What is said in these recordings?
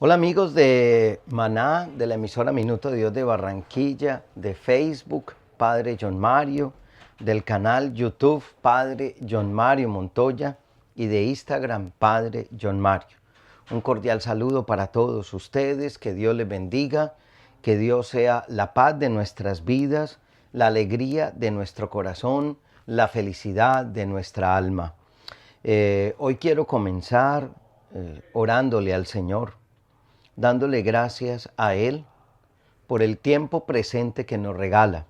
Hola amigos de Maná, de la emisora Minuto de Dios de Barranquilla, de Facebook, Padre John Mario, del canal YouTube Padre John Mario Montoya y de Instagram Padre John Mario. Un cordial saludo para todos ustedes, que Dios les bendiga, que Dios sea la paz de nuestras vidas, la alegría de nuestro corazón, la felicidad de nuestra alma. Hoy quiero comenzar orándole al Señor, dándole gracias a Él por el tiempo presente que nos regala.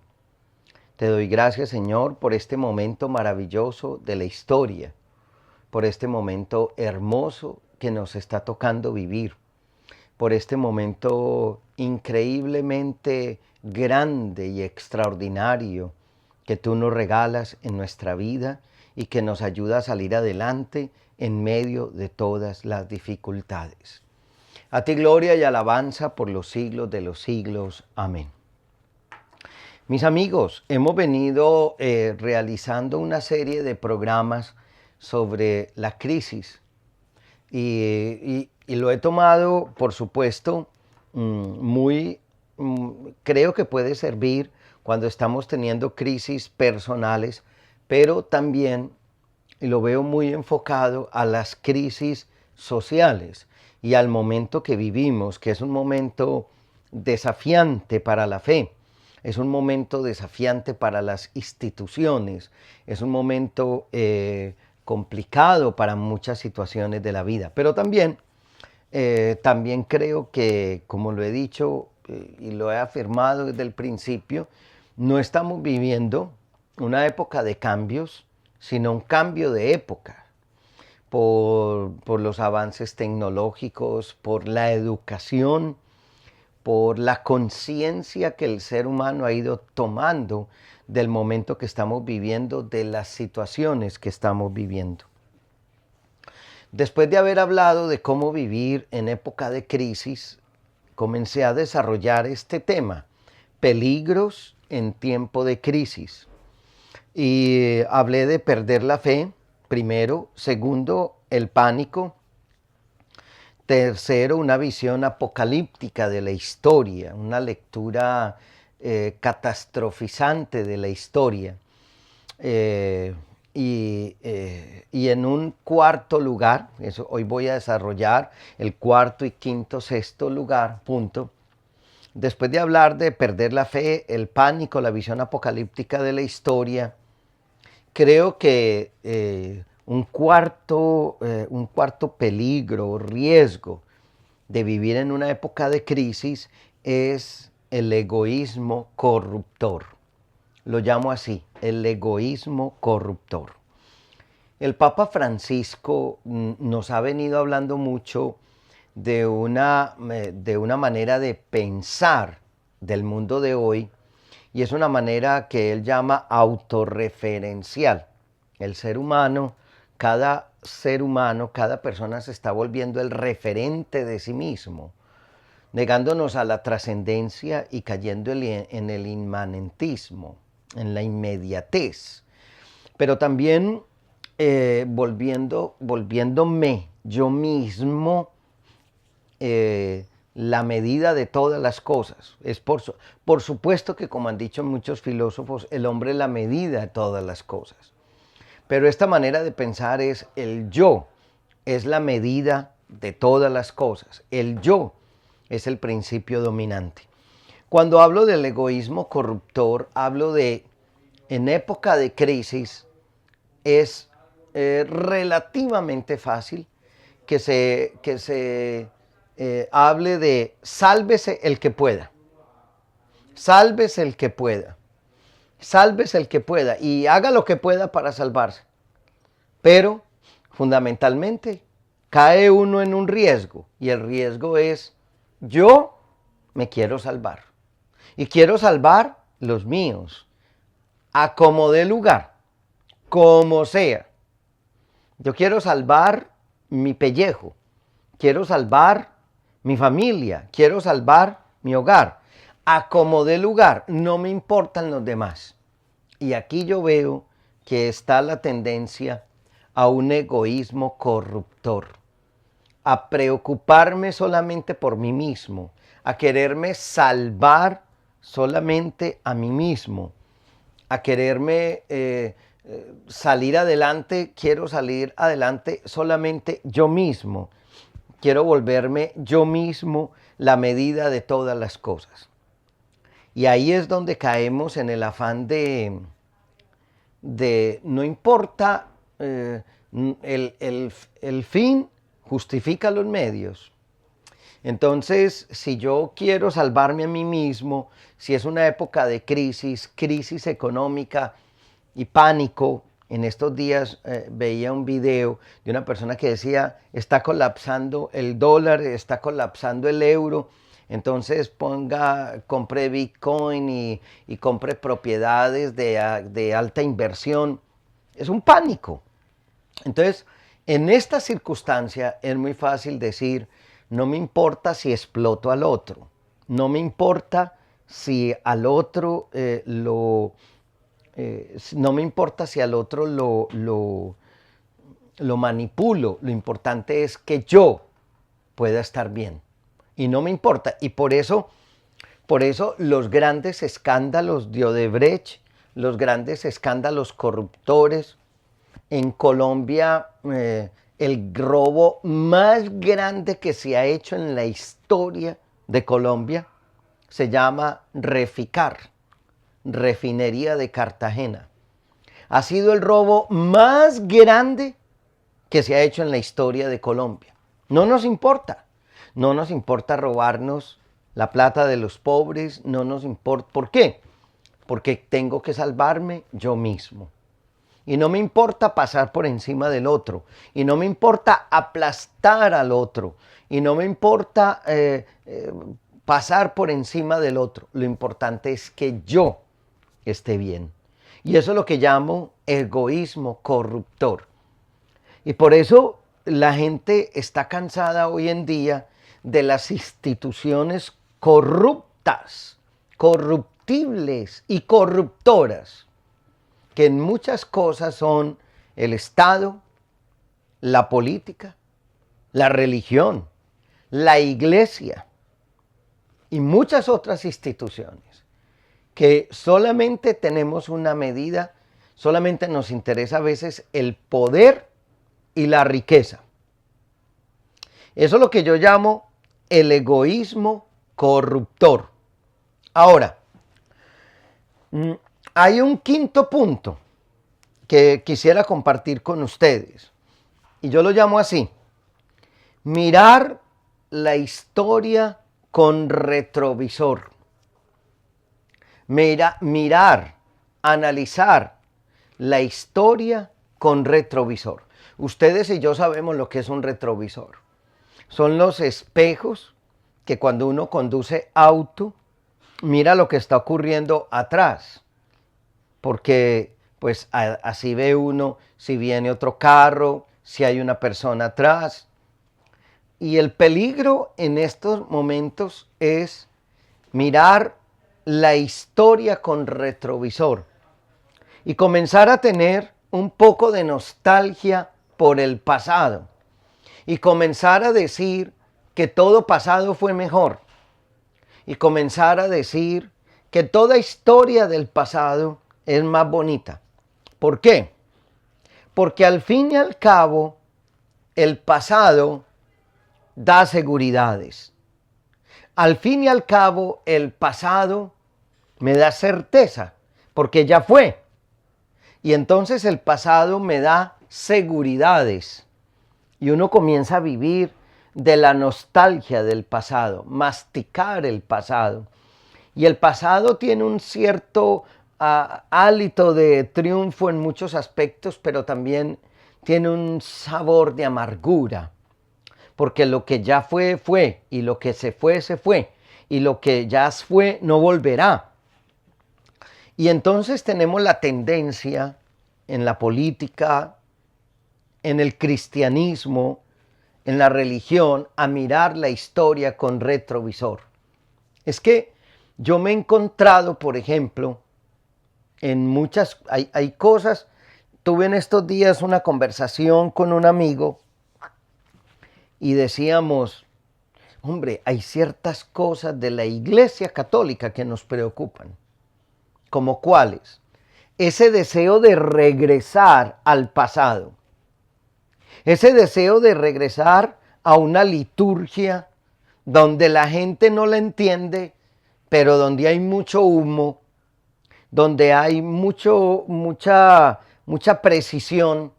Te doy gracias, Señor, por este momento maravilloso de la historia, por este momento hermoso que nos está tocando vivir, por este momento increíblemente grande y extraordinario que tú nos regalas en nuestra vida y que nos ayuda a salir adelante en medio de todas las dificultades. A ti gloria y alabanza por los siglos de los siglos. Amén. Mis amigos, hemos venido realizando una serie de programas sobre la crisis y lo he tomado, por supuesto, creo que puede servir cuando estamos teniendo crisis personales, pero también lo veo muy enfocado a las crisis sociales y al momento que vivimos, que es un momento desafiante para la fe, es un momento desafiante para las instituciones, es un momento complicado para muchas situaciones de la vida. Pero también creo que, como lo he dicho y lo he afirmado desde el principio, no estamos viviendo una época de cambios, sino un cambio de época por los avances tecnológicos, por la educación, por la conciencia que el ser humano ha ido tomando del momento que estamos viviendo, de las situaciones que estamos viviendo. Después de haber hablado de cómo vivir en época de crisis, comencé a desarrollar este tema, peligros en tiempo de crisis. Y hablé de perder la fe, primero. Segundo, el pánico. Tercero, una visión apocalíptica de la historia, una lectura catastrofizante de la historia. Y en un cuarto lugar, eso hoy voy a desarrollar el cuarto y quinto, sexto lugar, punto. Después de hablar de perder la fe, el pánico, la visión apocalíptica de la historia, creo que un cuarto peligro, riesgo de vivir en una época de crisis es el egoísmo corruptor. Lo llamo así, el egoísmo corruptor. El Papa Francisco nos ha venido hablando mucho de una manera de pensar del mundo de hoy, y es una manera que él llama autorreferencial. El ser humano, cada persona se está volviendo el referente de sí mismo, negándonos a la trascendencia y cayendo en el inmanentismo, en la inmediatez. Pero también volviéndome yo mismo la medida de todas las cosas. Es por supuesto que, como han dicho muchos filósofos, el hombre es la medida de todas las cosas. Pero esta manera de pensar es el yo, es la medida de todas las cosas. El yo es el principio dominante. Cuando hablo del egoísmo corruptor, hablo de, en época de crisis, es relativamente fácil que se hable de sálvese el que pueda, sálvese el que pueda, sálvese el que pueda y haga lo que pueda para salvarse. Pero fundamentalmente cae uno en un riesgo, y el riesgo es: yo me quiero salvar y quiero salvar los míos, a como dé lugar, como sea. Yo quiero salvar mi pellejo, quiero salvar mi familia, quiero salvar mi hogar, a como dé lugar, no me importan los demás. Y aquí yo veo que está la tendencia a un egoísmo corruptor. a preocuparme solamente por mí mismo, a quererme salvar solamente a mí mismo, a quererme salir adelante, quiero salir adelante solamente yo mismo, quiero volverme yo mismo la medida de todas las cosas. Y ahí es donde caemos en el afán de no importa, el fin justifica los medios. Entonces, si yo quiero salvarme a mí mismo, si es una época de crisis económica y pánico, en estos días veía un video de una persona que decía, está colapsando el dólar, está colapsando el euro, entonces compre Bitcoin y compre propiedades de alta inversión. Es un pánico. Entonces, en esta circunstancia es muy fácil decir, no me importa si exploto al otro, no me importa si al otro no me importa si al otro lo manipulo, lo importante es que yo pueda estar bien. Y no me importa. Y por eso los grandes escándalos de Odebrecht, los grandes escándalos corruptores, en Colombia, el robo más grande que se ha hecho en la historia de Colombia se llama Reficar, Refinería de Cartagena. Ha sido el robo más grande que se ha hecho en la historia de Colombia. No nos importa robarnos la plata de los pobres, no nos importa. ¿Por qué? Porque tengo que salvarme yo mismo. Y no me importa pasar por encima del otro. Y no me importa aplastar al otro. Y no me importa pasar por encima del otro. Lo importante es que yo esté bien. Y eso es lo que llamo egoísmo corruptor. Y por eso la gente está cansada hoy en día de las instituciones corruptas, corruptibles y corruptoras, que en muchas cosas son el Estado, la política, la religión, la iglesia y muchas otras instituciones, que solamente tenemos una medida, solamente nos interesa a veces el poder y la riqueza. Eso es lo que yo llamo el egoísmo corruptor. Ahora, hay un quinto punto que quisiera compartir con ustedes, y yo lo llamo así: mirar la historia con retrovisor. Mirar, analizar la historia con retrovisor. Ustedes y yo sabemos lo que es un retrovisor. Son los espejos que cuando uno conduce auto, mira lo que está ocurriendo atrás. Porque pues así ve uno si viene otro carro, si hay una persona atrás. Y el peligro en estos momentos es mirar la historia con retrovisor y comenzar a tener un poco de nostalgia por el pasado y comenzar a decir que todo pasado fue mejor y comenzar a decir que toda historia del pasado es más bonita. ¿Por qué? Porque al fin y al cabo el pasado da seguridades. Al fin y al cabo el pasado me da certeza porque ya fue. Y entonces el pasado me da seguridades. Y uno comienza a vivir de la nostalgia del pasado, masticar el pasado. Y el pasado tiene un cierto hálito de triunfo en muchos aspectos, pero también tiene un sabor de amargura. Porque lo que ya fue, fue. Y lo que se fue. Y lo que ya fue, no volverá. Y entonces tenemos la tendencia en la política, en el cristianismo, en la religión, a mirar la historia con retrovisor. Es que yo me he encontrado, por ejemplo, en muchas, hay cosas, tuve en estos días una conversación con un amigo y decíamos, hombre, hay ciertas cosas de la Iglesia Católica que nos preocupan. ¿Como cuáles? Ese deseo de regresar al pasado. Ese deseo de regresar a una liturgia donde la gente no la entiende, pero donde hay mucho humo, donde hay mucha precisión,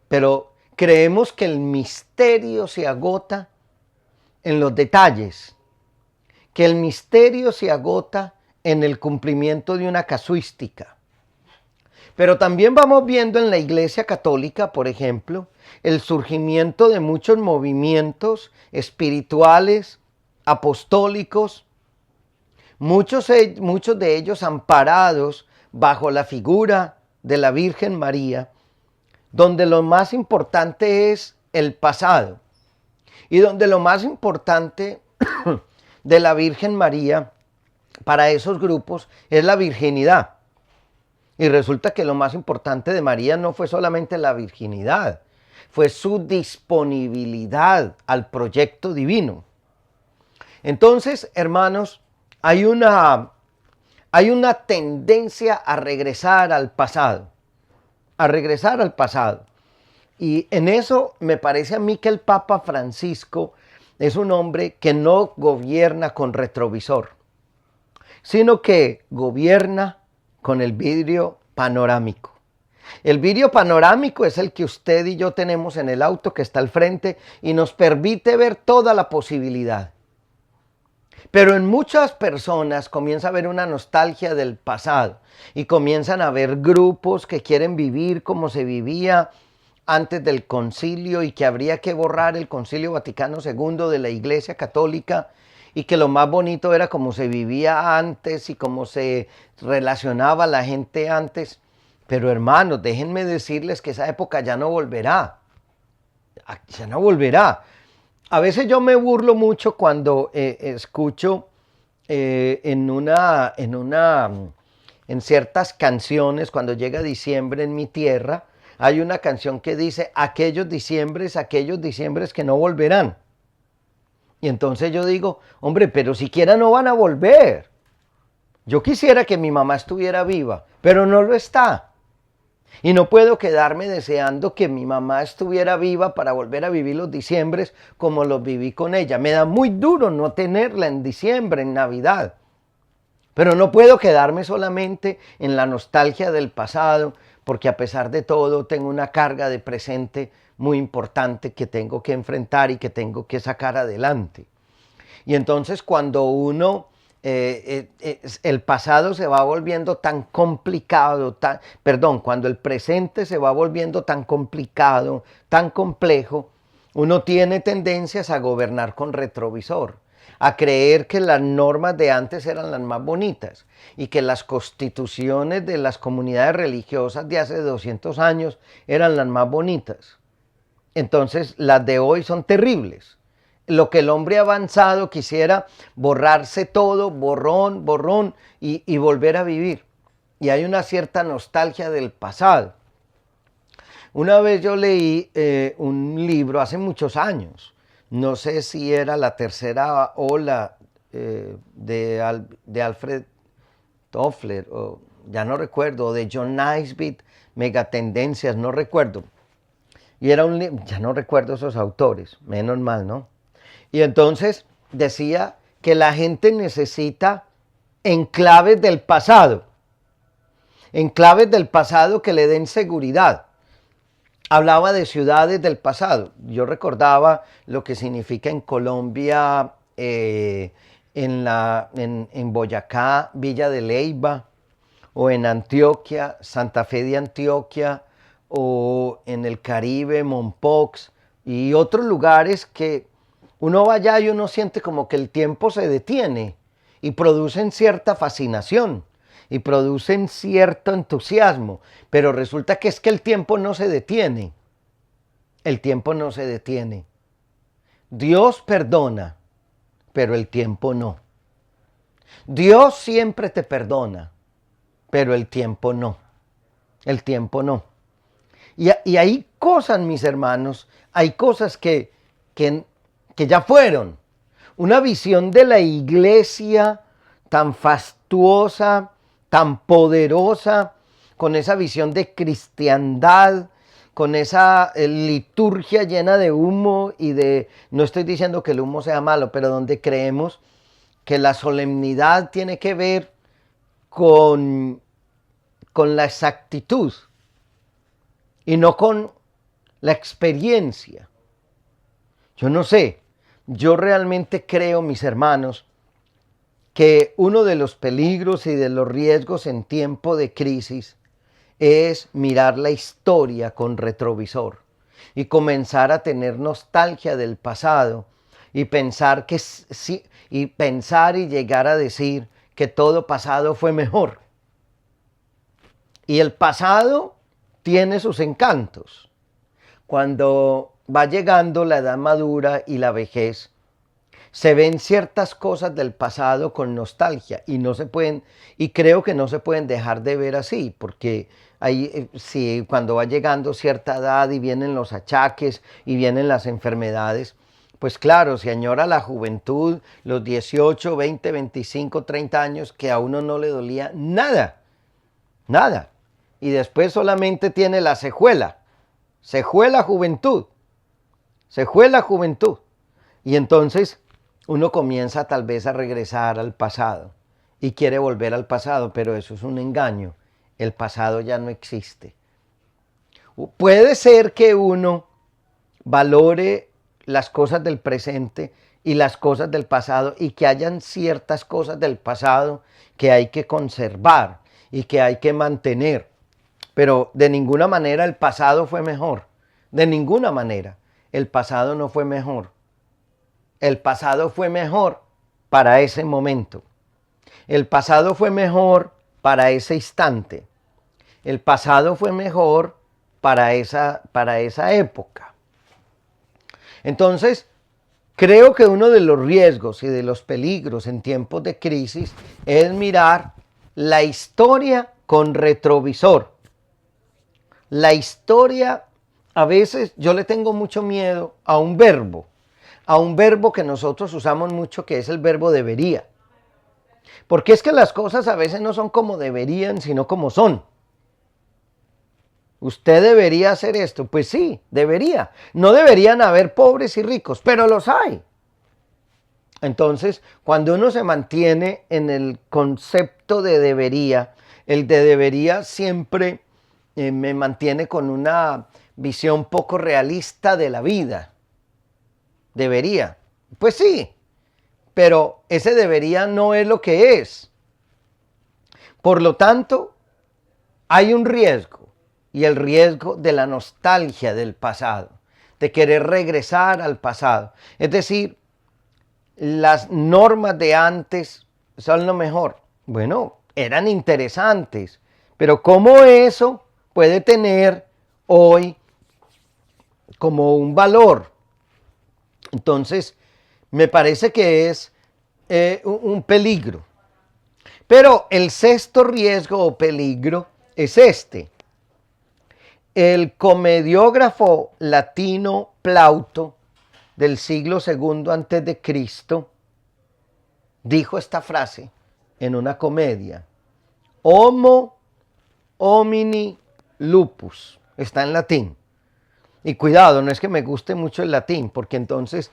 pero creemos que el misterio se agota en los detalles, que el misterio se agota en el cumplimiento de una casuística. Pero también vamos viendo en la Iglesia Católica, por ejemplo, el surgimiento de muchos movimientos espirituales, apostólicos, muchos de ellos amparados bajo la figura de la Virgen María, donde lo más importante es el pasado y donde lo más importante de la Virgen María para esos grupos es la virginidad. Y resulta que lo más importante de María no fue solamente la virginidad, fue su disponibilidad al proyecto divino. Entonces, hermanos, hay una tendencia a regresar al pasado, Y en eso me parece a mí que el Papa Francisco es un hombre que no gobierna con retrovisor, sino que gobierna con el vidrio panorámico. El vidrio panorámico es el que usted y yo tenemos en el auto que está al frente y nos permite ver toda la posibilidad. Pero en muchas personas comienza a haber una nostalgia del pasado y comienzan a haber grupos que quieren vivir como se vivía antes del concilio y que habría que borrar el Concilio Vaticano II de la Iglesia Católica y que lo más bonito era cómo se vivía antes y cómo se relacionaba la gente antes. Pero hermanos, déjenme decirles que esa época ya no volverá. Ya no volverá. A veces yo me burlo mucho cuando escucho en ciertas canciones, cuando llega diciembre en mi tierra, hay una canción que dice aquellos diciembres que no volverán. Y entonces yo digo, hombre, pero siquiera no van a volver. Yo quisiera que mi mamá estuviera viva, pero no lo está. Y no puedo quedarme deseando que mi mamá estuviera viva para volver a vivir los diciembres como los viví con ella. Me da muy duro no tenerla en diciembre, en Navidad. Pero no puedo quedarme solamente en la nostalgia del pasado, porque a pesar de todo tengo una carga de presente muy importante que tengo que enfrentar y que tengo que sacar adelante. Y entonces cuando el pasado se va volviendo tan complicado, cuando el presente se va volviendo tan complicado, tan complejo, uno tiene tendencias a gobernar con retrovisor, a creer que las normas de antes eran las más bonitas y que las constituciones de las comunidades religiosas de hace 200 años eran las más bonitas. Entonces las de hoy son terribles. Lo que el hombre avanzado quisiera borrarse todo, borrón, y volver a vivir. Y hay una cierta nostalgia del pasado. Una vez yo leí un libro hace muchos años, no sé si era La tercera ola de Alfred Toffler, o ya no recuerdo, o de John Naisbitt, Megatendencias, no recuerdo. Y era un libro, ya no recuerdo esos autores, menos mal, ¿no? Y entonces decía que la gente necesita enclaves del pasado que le den seguridad. Hablaba de ciudades del pasado. Yo recordaba lo que significa en Colombia, en Boyacá, Villa de Leyva, o en Antioquia, Santa Fe de Antioquia, o en el Caribe, Mompox, y otros lugares que uno va allá y uno siente como que el tiempo se detiene y producen cierta fascinación y producen cierto entusiasmo, pero resulta que es que el tiempo no se detiene. El tiempo no se detiene. Dios perdona, pero el tiempo no. Dios siempre te perdona, pero el tiempo no. El tiempo no. Y hay cosas, mis hermanos, hay cosas que que ya fueron. Una visión de la iglesia tan fastuosa, tan poderosa, con esa visión de cristiandad, con esa liturgia llena de humo y de, no estoy diciendo que el humo sea malo, pero donde creemos que la solemnidad tiene que ver con la exactitud y no con la experiencia. Yo no sé, yo realmente creo, mis hermanos, que uno de los peligros y de los riesgos en tiempo de crisis es mirar la historia con retrovisor y comenzar a tener nostalgia del pasado y pensar que sí, y pensar y llegar a decir que todo pasado fue mejor. Y el pasado tiene sus encantos. Cuando va llegando la edad madura y la vejez, se ven ciertas cosas del pasado con nostalgia y no se pueden, y creo que no se pueden dejar de ver así, porque ahí sí, cuando va llegando cierta edad y vienen los achaques y vienen las enfermedades, pues claro, se añora la juventud, los 18, 20, 25, 30 años que a uno no le dolía nada, nada. Y después solamente tiene la secuela juventud, secuela juventud. Y entonces uno comienza tal vez a regresar al pasado y quiere volver al pasado, pero eso es un engaño. El pasado ya no existe. Puede ser que uno valore las cosas del presente y las cosas del pasado y que hayan ciertas cosas del pasado que hay que conservar y que hay que mantener. Pero de ninguna manera el pasado fue mejor. De ninguna manera. El pasado no fue mejor. El pasado fue mejor para ese momento. El pasado fue mejor para ese instante. El pasado fue mejor para esa época. Entonces, creo que uno de los riesgos y de los peligros en tiempos de crisis es mirar la historia con retrovisor. La historia, a veces yo le tengo mucho miedo a un verbo que nosotros usamos mucho, que es el verbo debería. Porque es que las cosas a veces no son como deberían, sino como son. ¿Usted debería hacer esto? Pues sí, debería. No deberían haber pobres y ricos, pero los hay. Entonces, cuando uno se mantiene en el concepto de debería, el de debería siempre me mantiene con una visión poco realista de la vida. Debería. Pues sí, pero ese debería no es lo que es. Por lo tanto, hay un riesgo, y el riesgo de la nostalgia del pasado, de querer regresar al pasado. Es decir, las normas de antes son lo mejor. Bueno, eran interesantes, pero ¿cómo eso puede tener hoy como un valor? Entonces, me parece que es un peligro. Pero el sexto riesgo o peligro es este. El comediógrafo latino Plauto del siglo II antes de Cristo dijo esta frase en una comedia: Homo homini lupus. Está en latín. Y cuidado, no es que me guste mucho el latín, porque entonces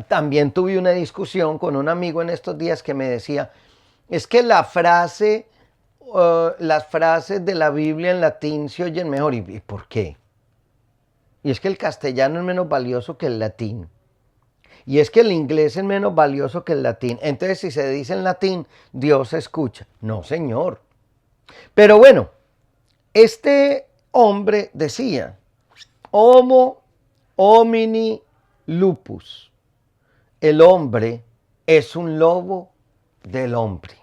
también tuve una discusión con un amigo en estos días que me decía, es que las frases de la Biblia en latín se oyen mejor. ¿Y por qué? Y es que el castellano es menos valioso que el latín. Y es que el inglés es menos valioso que el latín. Entonces, si se dice en latín, Dios escucha. No, señor. Pero bueno, este hombre decía, Homo homini lupus. El hombre es un lobo del hombre.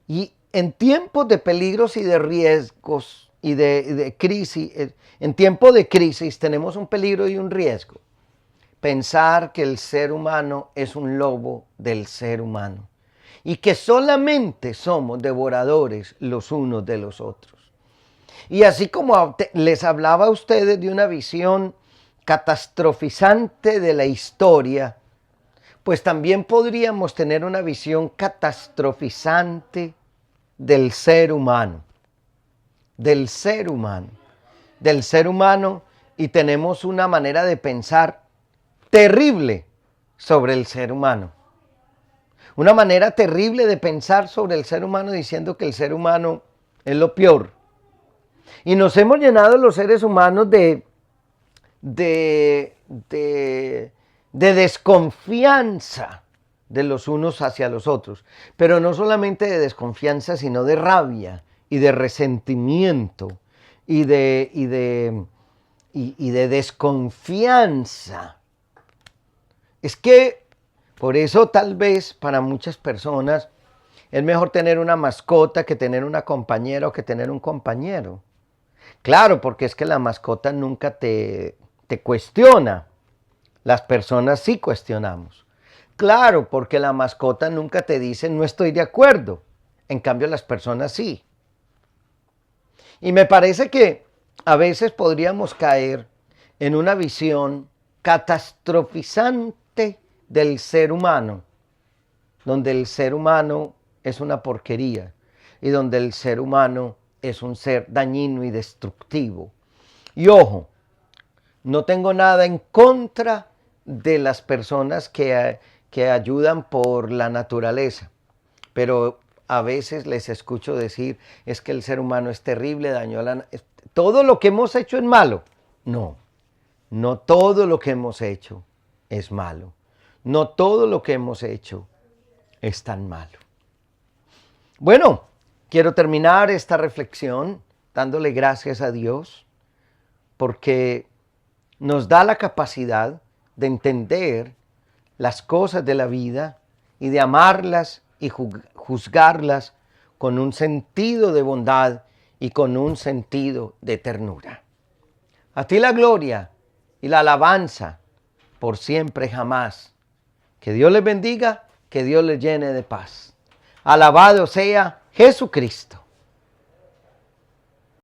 Y en tiempos de peligros y de riesgos y de crisis, en tiempos de crisis tenemos un peligro y un riesgo. Pensar que el ser humano es un lobo del ser humano y que solamente somos devoradores los unos de los otros. Y así como les hablaba a ustedes de una visión catastrofizante de la historia, pues también podríamos tener una visión catastrofizante del ser humano, del ser humano, del ser humano, y tenemos una manera de pensar terrible sobre el ser humano. Una manera terrible de pensar sobre el ser humano diciendo que el ser humano es lo peor. Y nos hemos llenado los seres humanos de desconfianza de los unos hacia los otros. Pero no solamente de desconfianza, sino de rabia y de resentimiento y de desconfianza. Es que por eso tal vez para muchas personas es mejor tener una mascota que tener una compañera o que tener un compañero. Claro, porque es que la mascota nunca te cuestiona. Las personas sí cuestionamos. Claro, porque la mascota nunca te dice no estoy de acuerdo. En cambio las personas sí. Y me parece que a veces podríamos caer en una visión catastrofizante del ser humano, donde el ser humano es una porquería y donde el ser humano es un ser dañino y destructivo. Y ojo, no tengo nada en contra de las personas que ayudan por la naturaleza, pero a veces les escucho decir, es que el ser humano es terrible, dañó la... Todo lo que hemos hecho es malo. No, no todo lo que hemos hecho es malo. No todo lo que hemos hecho es tan malo. Bueno, quiero terminar esta reflexión dándole gracias a Dios porque nos da la capacidad de entender las cosas de la vida y de amarlas y juzgarlas con un sentido de bondad y con un sentido de ternura. A ti la gloria y la alabanza por siempre jamás. Que Dios les bendiga, que Dios les llene de paz. Alabado sea Jesucristo.